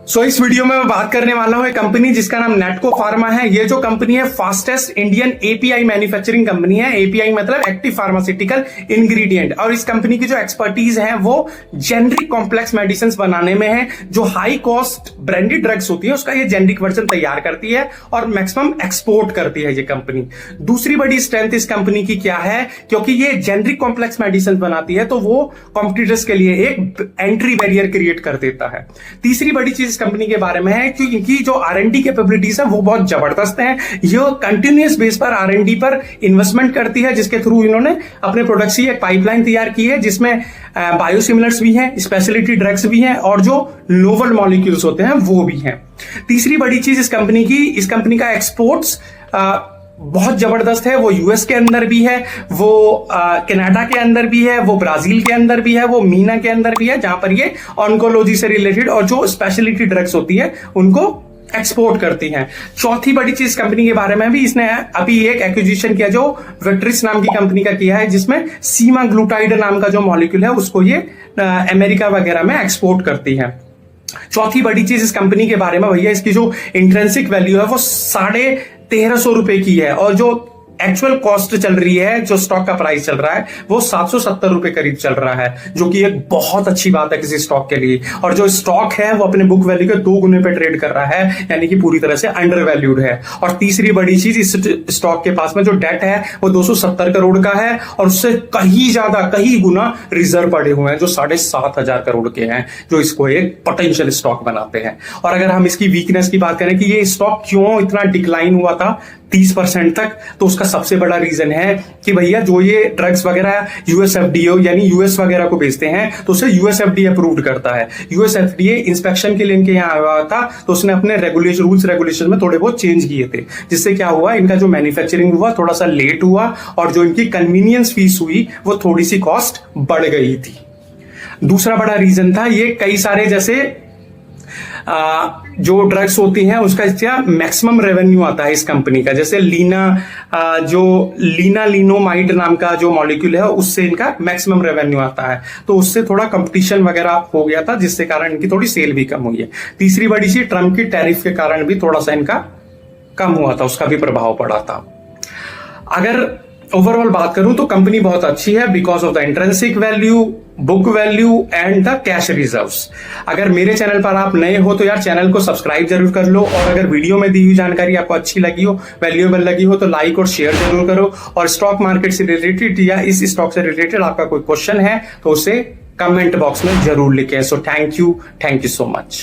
इस वीडियो में मैं बात करने वाला हूं एक कंपनी जिसका नाम नेटको फार्मा है। ये जो कंपनी है fastest Indian API manufacturing company है। एपीआई मतलब एक्टिव फार्मास्यूटिकल इंग्रेडिएंट। और इस कंपनी की जो एक्सपर्टीज है वो जेनरिक कॉम्प्लेक्स मेडिसिन बनाने में है। जो हाई कॉस्ट ब्रांडेड ड्रग्स होती है उसका ये जेनरिक वर्जन तैयार करती है और मैक्सिमम एक्सपोर्ट करती है ये कंपनी। दूसरी बड़ी स्ट्रेंथ इस कंपनी की क्या है, क्योंकि ये जेनरिक कॉम्प्लेक्स मेडिसिन बनाती है तो वो कॉम्पिटिटर्स के लिए एक एंट्री बैरियर क्रिएट कर देता है। तीसरी बड़ी चीज कंपनी के बारे में है कि इनकी जो आर&डी कैपेबिलिटीज है वो बहुत जबरदस्त है। ये कंटिन्यूअस बेस पर आर&डी पर इन्वेस्टमेंट करती है, जिसके थ्रू इन्होंने अपने प्रोडक्ट्स की एक पाइपलाइन तैयार की है जिसमें बायोसिमिलर्स भी हैं, स्पेशलिटी ड्रग्स भी हैं और जो नोवल मॉलिक्यूल्स होते हैं वो भी हैं। तीसरी बड़ी चीज इस कंपनी का एक्सपोर्ट्स बहुत जबरदस्त है। वो यूएस के अंदर भी है, वो कनाडा के अंदर भी है, वो ब्राजील के अंदर भी है, वो मीना के अंदर भी है, जहां पर ये ऑन्कोलॉजी से रिलेटेड और जो स्पेशलिटी ड्रग्स होती है उनको एक्सपोर्ट करती हैं। चौथी बड़ी चीज कंपनी के बारे में भी, इसने अभी एक एक्विजिशन किया जो वेक्ट्रिस नाम की कंपनी का किया है, जिसमें सीमाग्लूटाइड नाम का जो मॉलिक्यूल है उसको ये अमेरिका वगैरह में एक्सपोर्ट करती है। चौथी बड़ी चीज इस कंपनी के बारे में भैया, इसकी जो इंट्रिंसिक वैल्यू है वो 1350 रुपए की है और जो एक्चुअल कॉस्ट चल रही है, जो स्टॉक का प्राइस चल रहा है वो 770 रुपए करीब चल रहा है, जो कि एक बहुत अच्छी बात है किसी स्टॉक के लिए। और जो स्टॉक है वो अपने बुक वैल्यू के 2 गुने पे ट्रेड कर रहा है, यानी कि पूरी तरह से अंडर वैल्यूड है। और तीसरी बड़ी चीज, इस स्टॉक के पास में जो डेट है वो 270 करोड़ का है और उससे कहीं गुना रिजर्व पड़े हुए हैं जो 7,500 करोड़ के हैं, जो इसको एक पोटेंशियल स्टॉक बनाते हैं। और अगर हम इसकी वीकनेस की बात करें कि ये स्टॉक क्यों इतना डिक्लाइन हुआ था 30% तक, तो उसका सबसे बड़ा रीजन है कि भैया जो ये ड्रग्स वगैरह यूएसएफडीए यानी यूएस वगैरह को बेचते हैं तो उसे यूएसएफडीए अप्रूव्ड करता है। यूएसएफडीए इंस्पेक्शन के लिए इनके यहाँ आया था तो उसने अपने रूल्स रेगुलेशन में थोड़े बहुत चेंज किए थे, जिससे क्या हुआ, इनका जो मैन्युफैक्चरिंग हुआ थोड़ा सा लेट हुआ और जो इनकी कन्वीनियंस फीस हुई वो थोड़ी सी कॉस्ट बढ़ गई थी। दूसरा बड़ा रीजन था ये कई सारे जैसे जो ड्रग्स होती हैं उसका क्या मैक्सिमम रेवेन्यू आता है इस कंपनी का। जैसे लीनालिनोमाइड नाम का जो मॉलिक्यूल है उससे इनका मैक्सिमम रेवेन्यू आता है, तो उससे थोड़ा कंपटीशन वगैरह हो गया था जिससे कारण इनकी थोड़ी सेल भी कम हुई है। तीसरी बड़ी चीज, ट्रम्प की टैरिफ के कारण भी थोड़ा सा इनका कम हुआ था, उसका भी प्रभाव पड़ा था। अगर ओवरऑल बात करूं तो कंपनी बहुत अच्छी है because of the intrinsic value, book value and the cash reserves. अगर मेरे चैनल पर आप नए हो तो यार चैनल को सब्सक्राइब जरूर कर लो, और अगर वीडियो में दी हुई जानकारी आपको अच्छी लगी हो, वैल्यूएबल लगी हो तो लाइक और शेयर जरूर करो। और स्टॉक मार्केट से रिलेटेड या इस स्टॉक से रिलेटेड आपका कोई क्वेश्चन है तो उसे कमेंट बॉक्स में जरूर लिखें। So thank you so much.